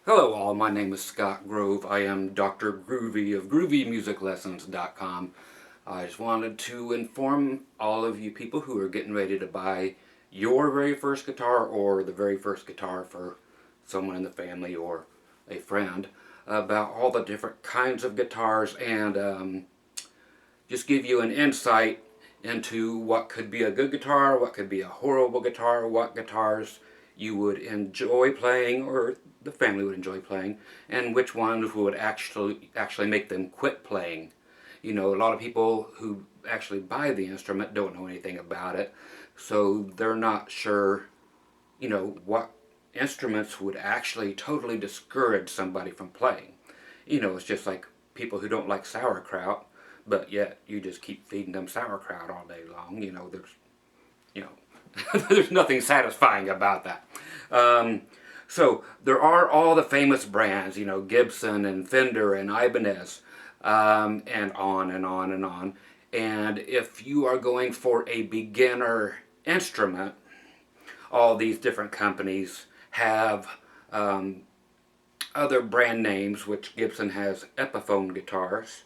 Hello all, my name is Scott Grove. I am Dr. Groovy of GroovyMusicLessons.com. I just wanted to inform all of you people who are getting ready to buy your very first guitar or the very first guitar for someone in the family or a friend about all the different kinds of guitars and just give you an insight into what could be a good guitar, what could be a horrible guitar, what guitars you would enjoy playing or the family would enjoy playing, and which ones would actually make them quit playing. You know, a lot of people who actually buy the instrument don't know anything about it, so they're not sure, what instruments would actually totally discourage somebody from playing. It's just like people who don't like sauerkraut, but yet you just keep feeding them sauerkraut all day long. You know, there's nothing satisfying about that. So there are all the famous brands, Gibson and Fender and Ibanez, and on and on and on. And if you are going for a beginner instrument, all these different companies have other brand names, which Gibson has Epiphone guitars.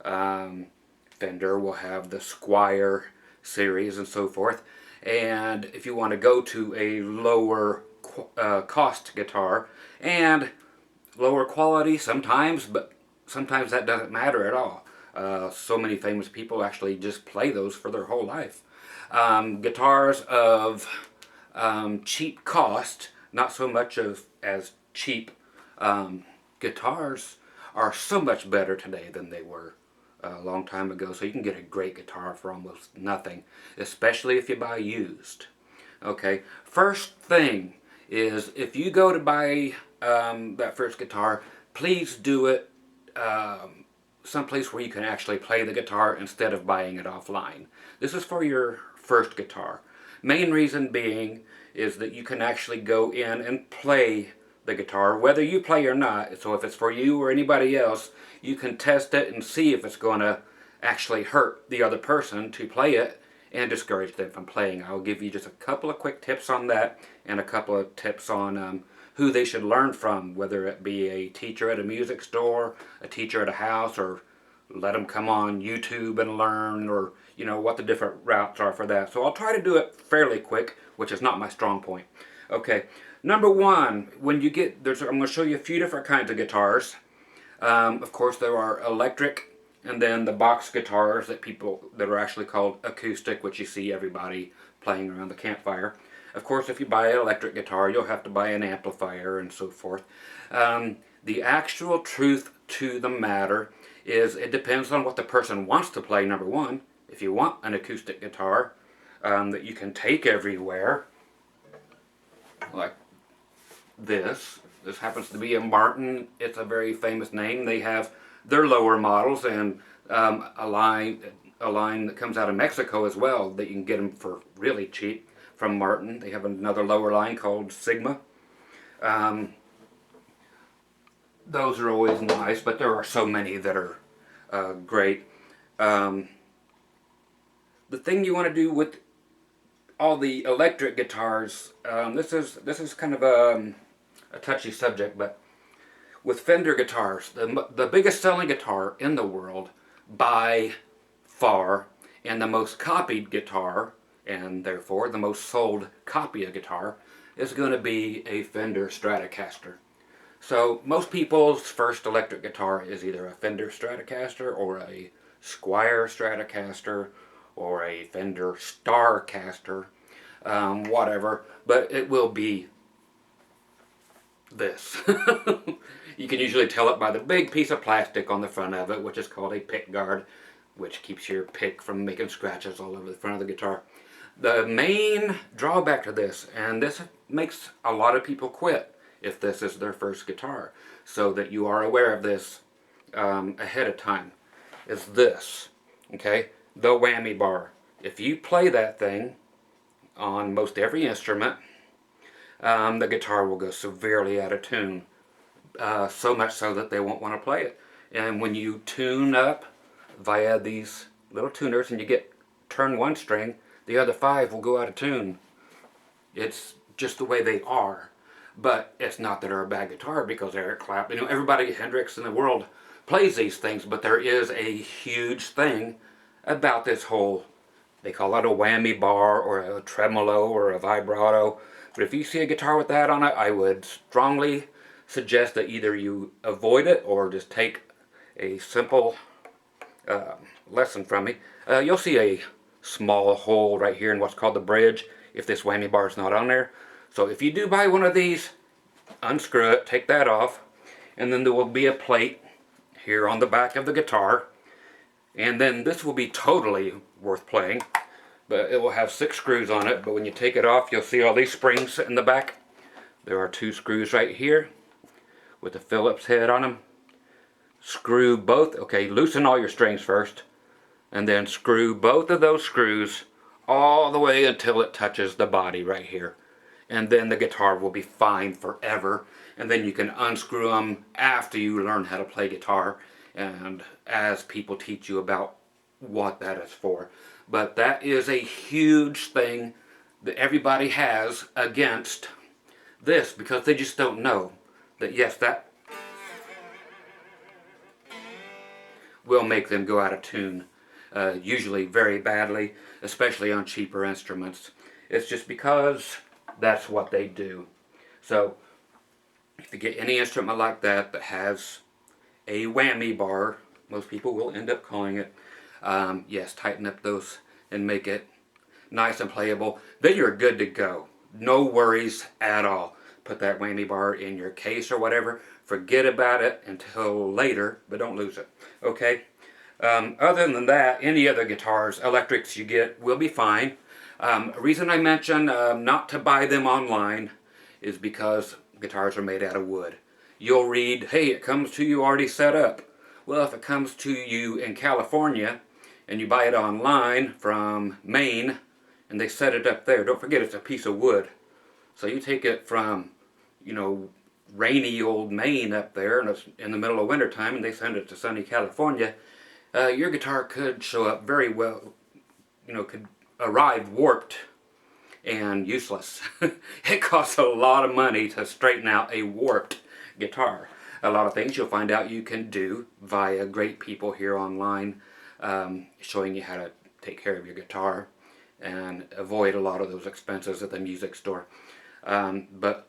Fender will have the Squire series and so forth. And if you want to go to a lower cost guitar and lower quality sometimes, but sometimes that doesn't matter at all. So many famous people actually just play those for their whole life. Guitars of cheap cost, not so much as cheap guitars, are so much better today than they were a long time ago. So you can get a great guitar for almost nothing, especially if you buy used. Okay, first thing is if you go to buy that first guitar, please do it someplace where you can actually play the guitar instead of buying it offline. This is for your first guitar. Main reason being is that you can actually go in and play the guitar, whether you play or not. So if it's for you or anybody else, you can test it and see if it's going to actually hurt the other person to play it and discourage them from playing. I'll give you just a couple of quick tips on that and a couple of tips on who they should learn from, whether it be a teacher at a music store, a teacher at a house, or let them come on YouTube and learn, or what the different routes are for that. So I'll try to do it fairly quick, which is not my strong point. Okay, number one, when you get, I'm going to show you a few different kinds of guitars. Of course, there are electric, and then the box guitars that are actually called acoustic, which you see everybody playing around the campfire. Of course, if you buy an electric guitar, you'll have to buy an amplifier and so forth. The actual truth to the matter is it depends on what the person wants to play, number one. If you want an acoustic guitar that you can take everywhere, like this happens to be a Martin. It's a very famous name. They have their lower models and a line that comes out of Mexico as well that you can get them for really cheap from Martin. They have another lower line called Sigma. Those are always nice, but there are so many that are great. The thing you want to do with all the electric guitars, this is kind of a touchy subject, but with Fender guitars, the biggest selling guitar in the world by far, and the most copied guitar, and therefore the most sold copy of guitar, is going to be a Fender Stratocaster. So most people's first electric guitar is either a Fender Stratocaster or a Squire Stratocaster or a Fender Starcaster, whatever, but it will be this. You can usually tell it by the big piece of plastic on the front of it, which is called a pick guard, which keeps your pick from making scratches all over the front of the guitar. The main drawback to this, and this makes a lot of people quit if this is their first guitar, so that you are aware of this ahead of time, is this, okay? The whammy bar. If you play that thing on most every instrument, the guitar will go severely out of tune. So much so that they won't want to play it. And when you tune up via these little tuners and you turn one string, the other five will go out of tune. It's just the way they are. But it's not that they're a bad guitar, because Eric Clapton, everybody, Hendrix in the world plays these things, but there is a huge thing about this whole, they call it a whammy bar or a tremolo or a vibrato. But if you see a guitar with that on it, I would strongly suggest that either you avoid it or just take a simple lesson from me. You'll see a small hole right here in what's called the bridge if this whammy bar is not on there. So if you do buy one of these, unscrew it, take that off, and then there will be a plate here on the back of the guitar, and then this will be totally worth playing. But it will have 6 screws on it, but when you take it off, you'll see all these springs in the back. There are 2 screws right here with a Phillips head on them. Screw both, okay, loosen all your strings first, and then screw both of those screws all the way until it touches the body right here. And then the guitar will be fine forever. And then you can unscrew them after you learn how to play guitar, and as people teach you about what that is for. But that is a huge thing that everybody has against this, because they just don't know that, yes, that will make them go out of tune, usually very badly, especially on cheaper instruments. It's just because that's what they do. So if you get any instrument like that that has a whammy bar, most people will end up calling it, yes, tighten up those and make it nice and playable. Then you're good to go. No worries at all. Put that whammy bar in your case or whatever. Forget about it until later, but don't lose it. Okay? Other than that, any other guitars, electrics you get will be fine. A reason I mention not to buy them online is because guitars are made out of wood. You'll read, hey, it comes to you already set up. Well, if it comes to you in California and you buy it online from Maine and they set it up there, don't forget it's a piece of wood. So you take it from, rainy old Maine up there, and it's in the middle of winter time, and they send it to sunny California, your guitar could show up very well, could arrive warped and useless. It costs a lot of money to straighten out a warped guitar. A lot of things you'll find out you can do via great people here online, showing you how to take care of your guitar and avoid a lot of those expenses at the music store. But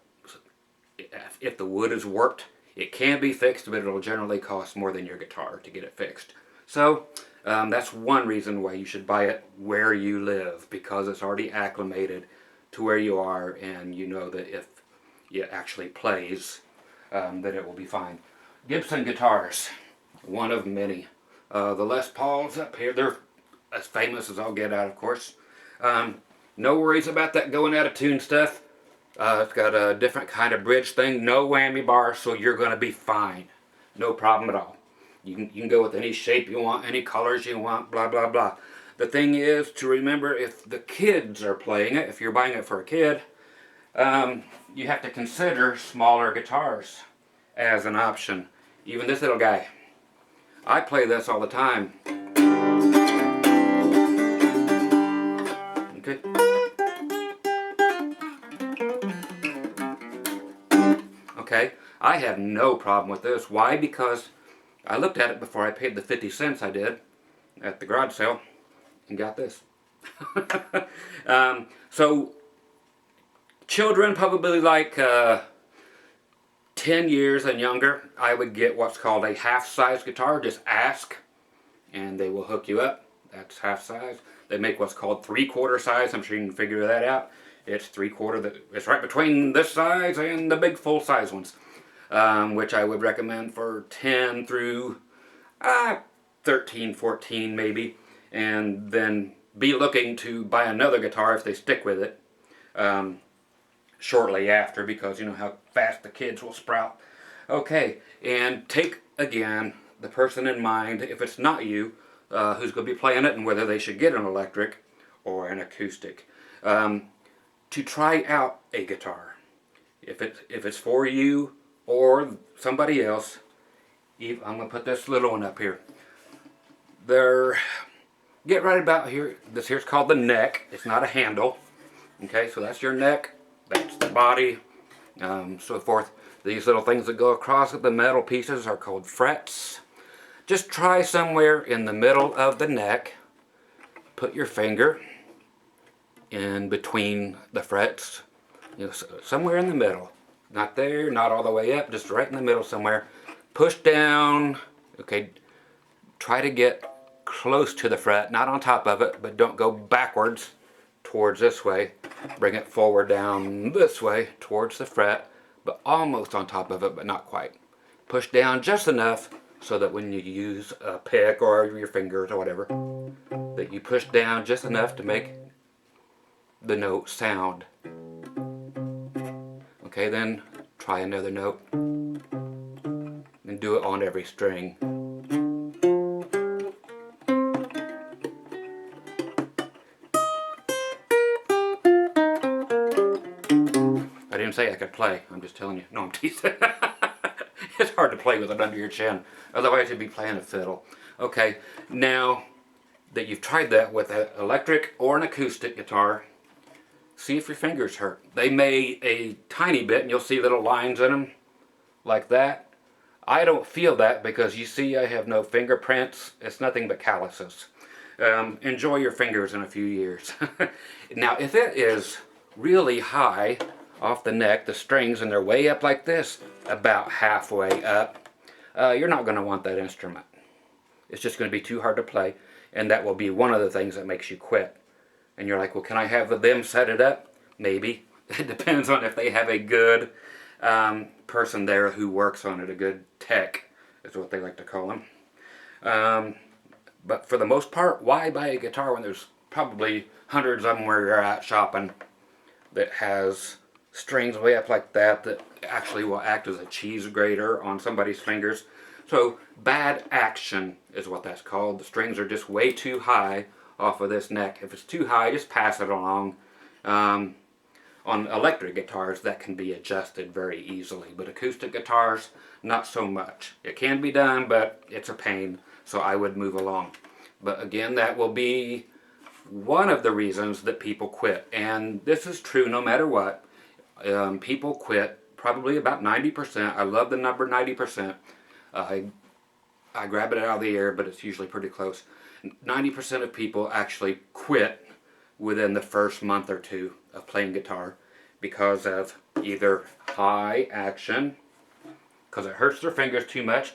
if the wood is warped, it can be fixed, but it'll generally cost more than your guitar to get it fixed. So that's one reason why you should buy it where you live, because it's already acclimated to where you are, and you know that if it actually plays, that it will be fine. Gibson guitars, one of many. The Les Pauls up here, they're as famous as I'll get out, of course. No worries about that going out of tune stuff. It's got a different kind of bridge thing, no whammy bar, so you're going to be fine. No problem at all. You can go with any shape you want, any colors you want, blah, blah, blah. The thing is to remember, if the kids are playing it, if you're buying it for a kid, you have to consider smaller guitars as an option. Even this little guy. I play this all the time. Okay. Okay, I have no problem with this. Why? Because I looked at it before I paid the 50 cents I did at the garage sale and got this. So children probably like 10 years and younger, I would get what's called a half-size guitar. Just ask and they will hook you up. That's half size. They make what's called 3/4 size. I'm sure you can figure that out. It's 3/4, it's right between this size and the big full size ones, which I would recommend for 10 through 13, 14 maybe, and then be looking to buy another guitar if they stick with it shortly after, because you know how fast the kids will sprout. Okay, and take again the person in mind, if it's not you, who's going to be playing it, and whether they should get an electric or an acoustic. To try out a guitar. If it's for you or somebody else, I'm going to put this little one up here. Get right about here. This here's called the neck. It's not a handle. Okay, so that's your neck. That's the body. so forth. These little things that go across the metal pieces are called frets. Just try somewhere in the middle of the neck. Put your finger in between the frets, somewhere in the middle. Not there, not all the way up, just right in the middle somewhere. Push down, okay, try to get close to the fret, not on top of it, but don't go backwards towards this way. Bring it forward down this way towards the fret, but almost on top of it, but not quite. Push down just enough so that when you use a pick or your fingers or whatever, that you push down just enough to make the note sound. Okay, then try another note and do it on every string. I didn't say I could play, I'm just telling you. No, I'm teasing. It's hard to play with it under your chin. Otherwise you'd be playing a fiddle. Okay, now that you've tried that with an electric or an acoustic guitar, see if your fingers hurt. They may a tiny bit and you'll see little lines in them like that. I don't feel that because you see I have no fingerprints. It's nothing but calluses. Enjoy your fingers in a few years. Now if it is really high off the neck, the strings, and they're way up like this, about halfway up, you're not going to want that instrument. It's just going to be too hard to play, and that will be one of the things that makes you quit. And you're like, well, can I have them set it up? Maybe. It depends on if they have a good person there who works on it, a good tech is what they like to call them. But for the most part, why buy a guitar when there's probably hundreds of them where you're at shopping that has strings way up like that actually will act as a cheese grater on somebody's fingers. So bad action is what that's called. The strings are just way too high off of this neck. If it's too high, just pass it along. On electric guitars, that can be adjusted very easily, but acoustic guitars, not so much. It can be done, but it's a pain, so I would move along. But again, that will be one of the reasons that people quit, and this is true no matter what. People quit probably about 90%. I love the number 90%. I grab it out of the air, but it's usually pretty close. 90% of people actually quit within the first month or two of playing guitar because of either high action, because it hurts their fingers too much,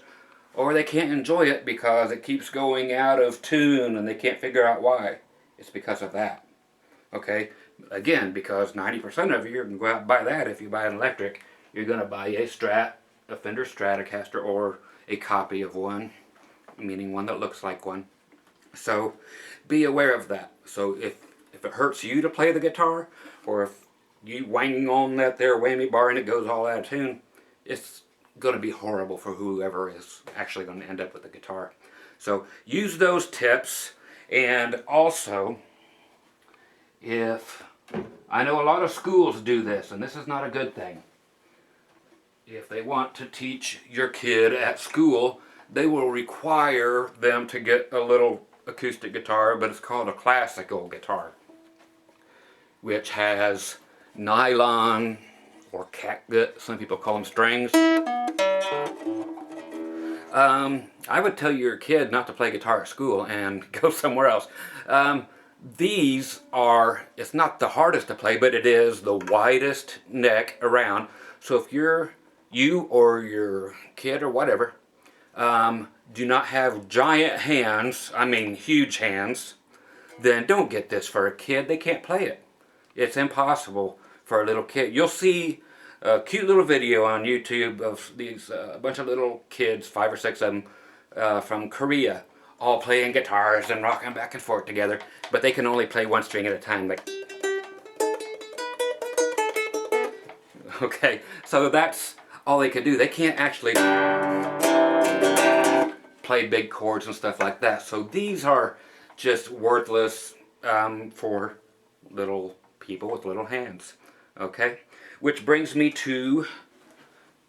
or they can't enjoy it because it keeps going out of tune and they can't figure out why. It's because of that. Okay? Again, because 90% of you can go out and buy that. If you buy an electric, you're going to buy a Fender Stratocaster, or a copy of one, meaning one that looks like one. So be aware of that. So if it hurts you to play the guitar, or if you wanging on that there whammy bar and it goes all out of tune, it's going to be horrible for whoever is actually going to end up with the guitar. So use those tips. And also, if I know a lot of schools do this, and this is not a good thing. If they want to teach your kid at school, they will require them to get a little acoustic guitar, but it's called a classical guitar, which has nylon or catgut, some people call them strings. I would tell your kid not to play guitar at school and go somewhere else. These are, it's not the hardest to play, but it is the widest neck around. So if you or your kid or whatever do not have giant hands, I mean huge hands, then don't get this for a kid. They can't play it. It's impossible for a little kid. You'll see a cute little video on YouTube of these a bunch of little kids, 5 or 6 of them, from Korea, all playing guitars and rocking back and forth together, but they can only play one string at a time. Like, okay, so that's all they can do. They can't actually play big chords and stuff like that. So these are just worthless for little people with little hands. Okay, which brings me to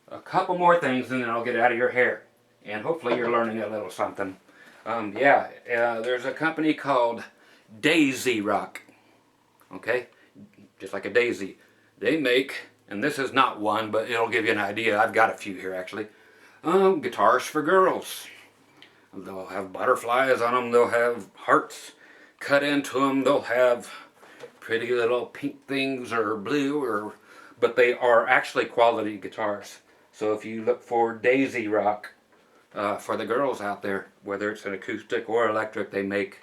a couple more things, and then I'll get out of your hair. And hopefully you're learning a little something. There's a company called Daisy Rock. Okay, just like a daisy. They make and this is not one, but it'll give you an idea. I've got a few here actually. Guitars for girls. They'll have butterflies on them. They'll have hearts cut into them. They'll have pretty little pink things or blue, but they are actually quality guitars. So if you look for Daisy Rock for the girls out there, whether it's an acoustic or electric, they make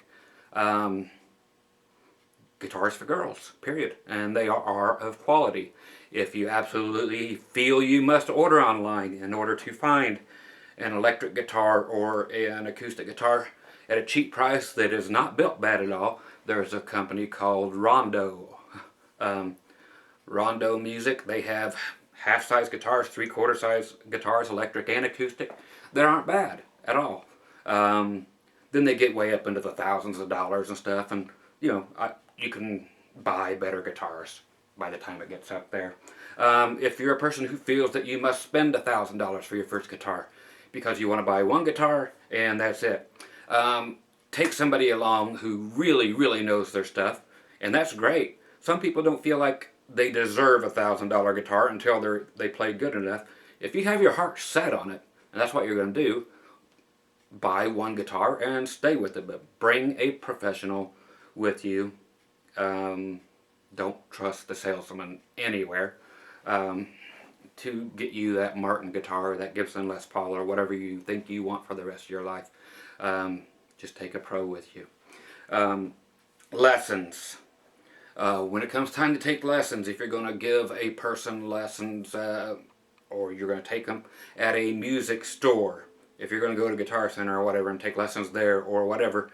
guitars for girls, period. And they are of quality. If you absolutely feel you must order online in order to find an electric guitar or an acoustic guitar at a cheap price that is not built bad at all, there's a company called Rondo. Rondo Music. They have half-size guitars, three-quarter size guitars, electric and acoustic, that aren't bad at all. Then they get way up into the thousands of dollars and stuff, and you know, you can buy better guitars by the time it gets up there. If you're a person who feels that you must spend $1,000 for your first guitar because you want to buy one guitar and that's it, take somebody along who really, really knows their stuff, and that's great. Some people don't feel like they deserve a $1,000 guitar until they play good enough. If you have your heart set on it, and that's what you're going to do, buy one guitar and stay with it, but bring a professional with you. Don't trust the salesman anywhere to get you that Martin guitar or that Gibson Les Paul or whatever you think you want for the rest of your life. Just take a pro with you. Lessons. When it comes time to take lessons, if you're going to give a person lessons or you're going to take them at a music store, if you're going to go to Guitar Center or whatever and take lessons there or whatever,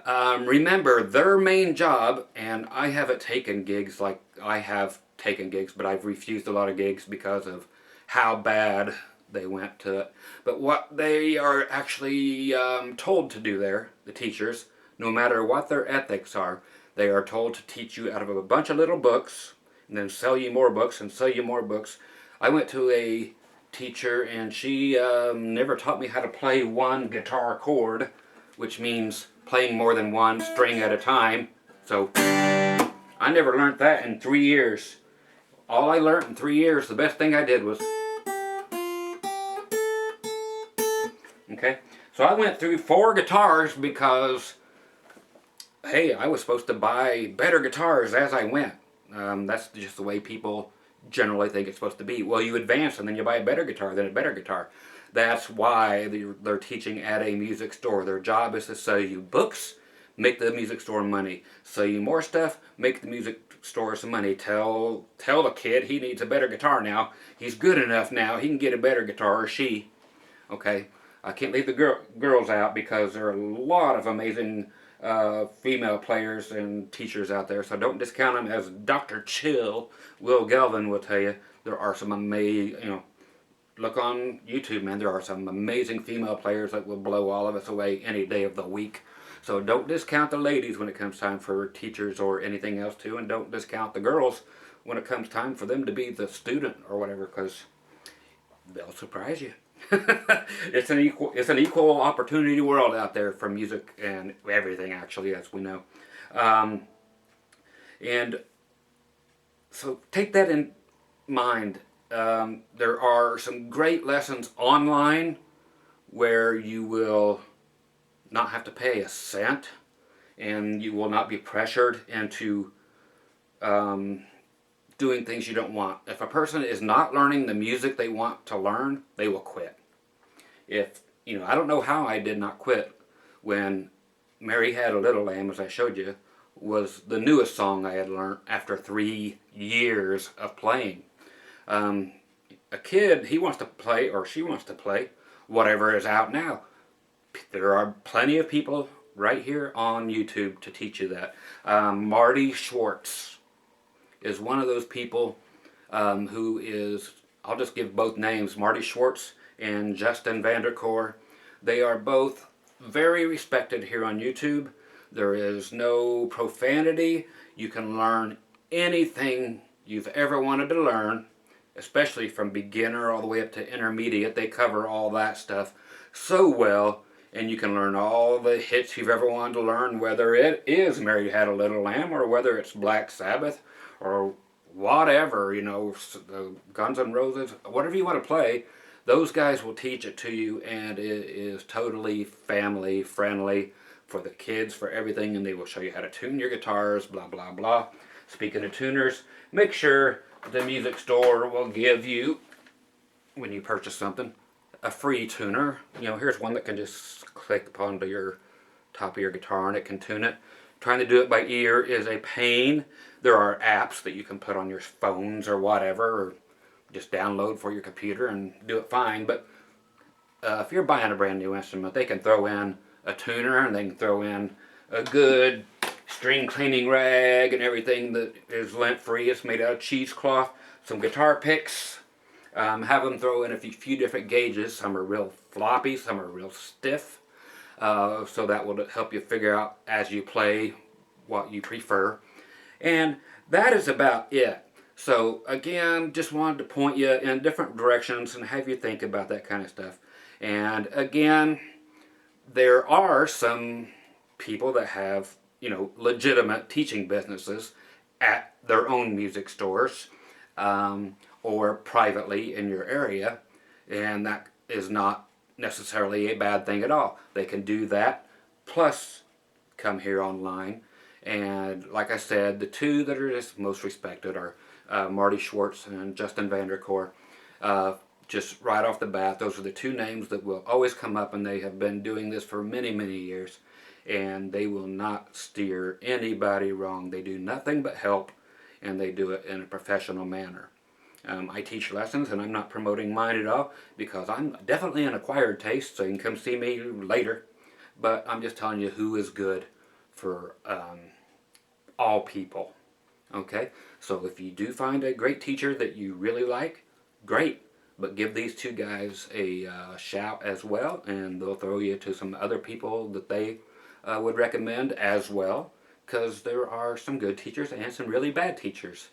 remember their main job, and I haven't taken gigs like I have taken gigs, but I've refused a lot of gigs because of how bad they went to it. But what they are actually told to do there, the teachers, no matter what their ethics are, they are told to teach you out of a bunch of little books and then sell you more books and sell you more books. I went to a teacher and she never taught me how to play one guitar chord, which means playing more than one string at a time. So I never learned that in 3 years. All I learned in 3 years, the best thing I did was... Okay, so I went through 4 guitars because, hey, I was supposed to buy better guitars as I went. That's just the way people generally think it's supposed to be. Well, you advance and then you buy a better guitar, then a better guitar. That's why they're teaching at a music store. Their job is to sell you books, make the music store money. Sell you more stuff, make the music store some money. Tell the kid he needs a better guitar now. He's good enough now. He can get a better guitar, or she. Okay, I can't leave the girls out because there are a lot of amazing female players and teachers out there. So don't discount them. As Dr. Chill, Will Galvin will tell you, there are some amazing, look on YouTube, man. There are some amazing female players that will blow all of us away any day of the week. So don't discount the ladies when it comes time for teachers or anything else too, and don't discount the girls when it comes time for them to be the student or whatever, because they'll surprise you. It's an equal opportunity world out there for music and everything, actually, as we know. And so take that in mind. There are some great lessons online where you will not have to pay a cent and you will not be pressured into doing things you don't want. If a person is not learning the music they want to learn, they will quit. I don't know how I did not quit when Mary Had a Little Lamb, as I showed you, was the newest song I had learned after 3 years of playing. A kid, he wants to play, or she wants to play, whatever is out now. There are plenty of people right here on YouTube to teach you that. Marty Schwartz is one of those people who is, I'll just give both names, Marty Schwartz and Justin Vanderkoor. They are both very respected here on YouTube. There is no profanity. You can learn anything you've ever wanted to learn, especially from beginner all the way up to intermediate. They cover all that stuff so well, and you can learn all the hits you've ever wanted to learn, whether it is Mary Had a Little Lamb or whether it's Black Sabbath or whatever, you know, Guns N' Roses, whatever you want to play, those guys will teach it to you, and it is totally family friendly for the kids, for everything, and they will show you how to tune your guitars, blah, blah, blah. Speaking of tuners, make sure the music store will give you, when you purchase something, a free tuner. You know, here's one that can just click onto your top of your guitar and it can tune it. Trying to do it by ear is a pain. There are apps that you can put on your phones or whatever, or just download for your computer and do it fine. But if you're buying a brand new instrument, they can throw in a tuner, and they can throw in a good string cleaning rag and everything that is lint free. It's made out of cheesecloth. Some guitar picks. Have them throw in a few different gauges. Some are real floppy, some are real stiff. So that will help you figure out as you play what you prefer. And that is about it. So again, just wanted to point you in different directions and have you think about that kind of stuff. And again, there are some people that have, you know, legitimate teaching businesses at their own music stores, or privately in your area, and that is not necessarily a bad thing at all. They can do that, plus come here online. And like I said, the two that are just most respected are Marty Schwartz and Justin Vanderkoor. Just right off the bat, those are the two names that will always come up, and they have been doing this for many, many years, and they will not steer anybody wrong. They do nothing but help, and they do it in a professional manner. I teach lessons, and I'm not promoting mine at all, because I'm definitely an acquired taste, so you can come see me later. But I'm just telling you who is good for all people. Okay? So if you do find a great teacher that you really like, great. But give these two guys a shout as well, and they'll throw you to some other people that they would recommend as well, because there are some good teachers and some really bad teachers.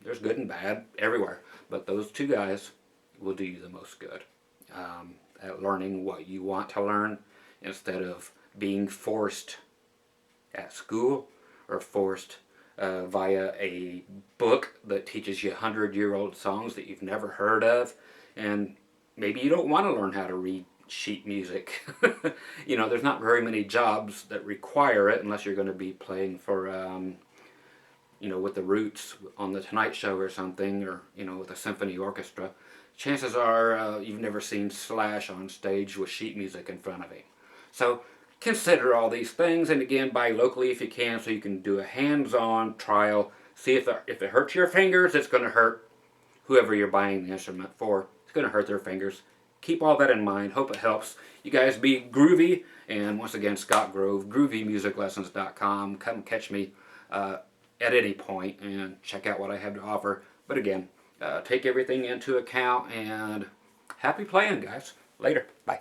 There's good and bad everywhere, but those two guys will do you the most good at learning what you want to learn, instead of being forced at school or forced via a book that teaches you 100-year-old songs that you've never heard of, and maybe you don't want to learn how to read sheet music. You know, there's not very many jobs that require it, unless you're going to be playing for you know, with the Roots on the Tonight Show or something, or, you know, with a symphony orchestra. Chances are you've never seen Slash on stage with sheet music in front of him. So consider all these things, and again, buy locally if you can, so you can do a hands-on trial. See if it hurts your fingers, it's going to hurt whoever you're buying the instrument for. It's going to hurt their fingers. Keep all that in mind. Hope it helps. You guys be groovy, and once again, Scott Grove, groovymusiclessons.com. Come catch me at any point and check out what I have to offer. But again, take everything into account, and happy playing, guys. Later. Bye.